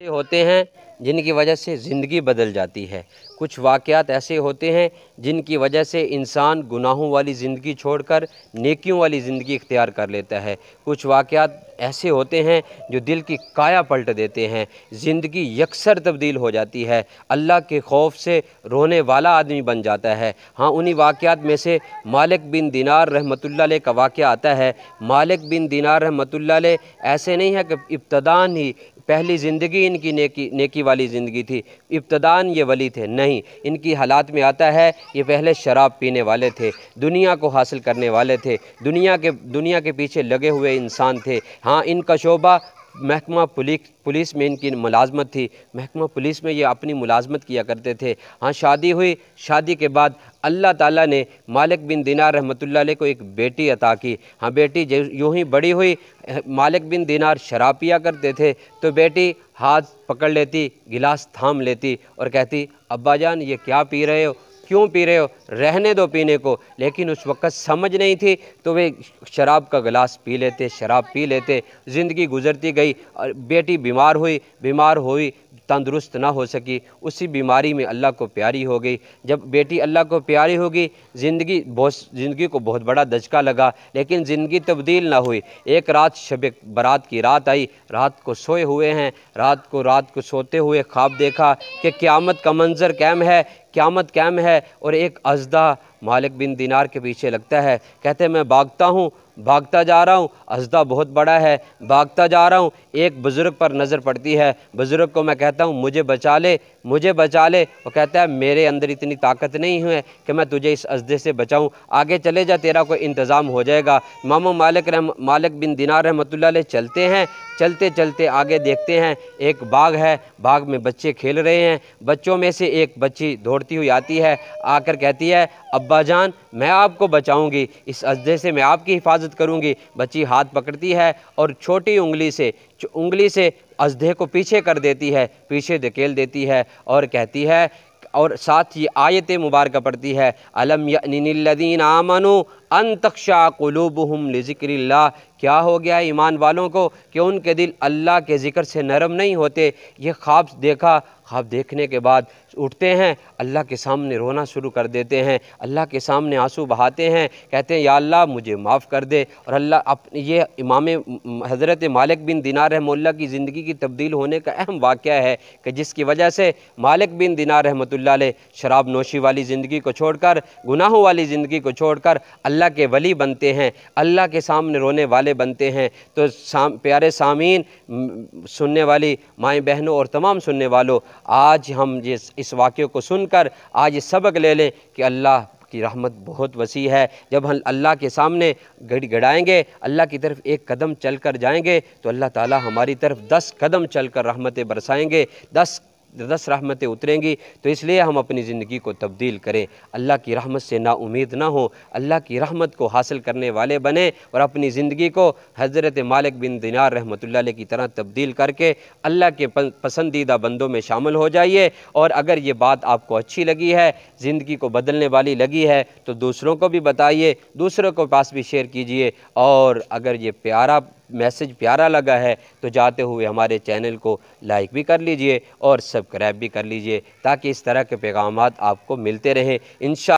होते हैं जिनकी वजह से ज़िंदगी बदल जाती है। कुछ वाक़यात ऐसे होते हैं जिनकी वजह से इंसान गुनाहों वाली ज़िंदगी छोड़कर नेकियों वाली ज़िंदगी इख्तियार कर लेता है। कुछ वाक़यात ऐसे होते हैं जो दिल की काया पलट देते हैं, ज़िंदगी यकसर तब्दील हो जाती है, अल्लाह के खौफ से रोने वाला आदमी बन जाता है। हाँ, उन्हीं वाक़यात में से मालिक बिन दीनार रहमतुल्लाह अलैह का वाक़या आता है। मालिक बिन दीनार रहमतुल्लाह अलैह ऐसे नहीं है कि इब्तदान ही पहली ज़िंदगी इनकी नेकी वाली ज़िंदगी थी, इब्तदान ये वली थे, नहीं, इनकी हालात में आता है ये पहले शराब पीने वाले थे, दुनिया को हासिल करने वाले थे, दुनिया के पीछे लगे हुए इंसान थे। हाँ, इनका शोबा महकमा पुलिस में इनकी मुलाजमत थी, महकमा पुलिस में ये अपनी मुलाजमत किया करते थे। हाँ, शादी हुई, शादी के बाद अल्लाह ताला ने मालिक बिन दीनार रहमतुल्लाह अलैह को एक बेटी अता की। हाँ, बेटी यूँ ही बड़ी हुई, मालिक बिन दीनार शराब पिया करते थे तो बेटी हाथ पकड़ लेती, गिलास थाम लेती और कहती, अब्बा जान ये क्या पी रहे हो, क्यों पी रहे हो, रहने दो पीने को। लेकिन उस वक़्त समझ नहीं थी तो वे शराब का गिलास पी लेते, शराब पी लेते। ज़िंदगी गुज़रती गई और बेटी बीमार हुई, तंदुरुस्त ना हो सकी, उसी बीमारी में अल्लाह को प्यारी हो गई। जब बेटी अल्लाह को प्यारी होगी, ज़िंदगी को बहुत बड़ा दचका लगा, लेकिन ज़िंदगी तब्दील ना हुई। एक रात शब बारात की रात आई, रात को सोए हुए हैं, रात को सोते हुए ख्वाब देखा कि क़यामत का मंज़र क़यामत कायम है और एक अज़दा मालिक बिन दीनार के पीछे लगता है। कहते हैं मैं भागता जा रहा हूँ, अज़दा बहुत बड़ा है, भागता जा रहा हूँ, एक बुज़ुर्ग पर नज़र पड़ती है। बुज़ुर्ग को मैं कहता हूँ मुझे बचा ले। वो कहता है मेरे अंदर इतनी ताकत नहीं है कि मैं तुझे इस अज़दे से बचाऊँ, आगे चले जा, तेरा कोई इंतज़ाम हो जाएगा। इमाम मालिक बिन दीनार रहमतुल्लाह अलैह चलते हैं, चलते चलते आगे देखते हैं एक बाग है, बाग में बच्चे खेल रहे हैं। बच्चों में से एक बच्ची दौड़ती हुई आती है, आकर कहती है, अब्बा जान मैं आपको बचाऊंगी, इस अज़दे से मैं आपकी हिफाजत करूंगी। बच्ची हाथ पकड़ती है और छोटी उंगली से अज़दे को पीछे कर देती है, पीछे धकेल देती है और कहती है, और साथ ही आयत मुबारक पढ़ती है, अलम यअनिल्लज़ीना आमनू अन तख़शा क़ुलूबुहुम लिज़िक्रिल्लाह। क्या हो गया ईमान वालों को कि उनके दिल अल्लाह के ज़िक्र से नरम नहीं होते। ये ख्वाब देखने के बाद उठते हैं, अल्लाह के सामने रोना शुरू कर देते हैं, अल्लाह के सामने आंसू बहाते हैं, कहते हैं या अल्लाह मुझे माफ़ कर दे। और अल्लाह ये इमाम हज़रत मालिक बिन दीनार रहमतुल्लाह की ज़िंदगी की तब्दील होने का अहम वाक़या है कि जिसकी वजह से मालिक बिन दीनार रहमतुल्लाह अलैह शराब नोशी वाली ज़िंदगी को छोड़कर, गुनाहों वाली ज़िंदगी को छोड़कर अल्लाह के वली बनते हैं, अल्लाह के सामने रोने वाले बनते हैं। तो प्यारे सामीन, सुनने वाली माएँ बहनों और तमाम सुनने वालों, आज हम इस वाक़े को सुनकर आज ये सबक ले लें कि अल्लाह की रहमत बहुत वसी है। जब हम अल्लाह के सामने गड़ाएंगे, अल्लाह की तरफ एक कदम चल कर जाएंगे तो अल्लाह ताला हमारी तरफ 10 कदम चल कर रहमतें बरसाएंगे, 10 रहमतें उतरेंगी। तो इसलिए हम अपनी ज़िंदगी को तब्दील करें, अल्लाह की रहमत से ना उम्मीद ना हो, अल्लाह की रहमत को हासिल करने वाले बने और अपनी ज़िंदगी को हज़रत मालिक बिन दीनार रहमतुल्लाह अलैह की तरह तब्दील करके अल्लाह के पसंदीदा बंदों में शामिल हो जाइए। और अगर ये बात आपको अच्छी लगी है, ज़िंदगी को बदलने वाली लगी है, तो दूसरों को भी बताइए, दूसरों के पास भी शेयर कीजिए। और अगर ये मैसेज प्यारा लगा है तो जाते हुए हमारे चैनल को लाइक भी कर लीजिए और सब्सक्राइब भी कर लीजिए, ताकि इस तरह के पैगामात आपको मिलते रहें। इंशाअल्लाह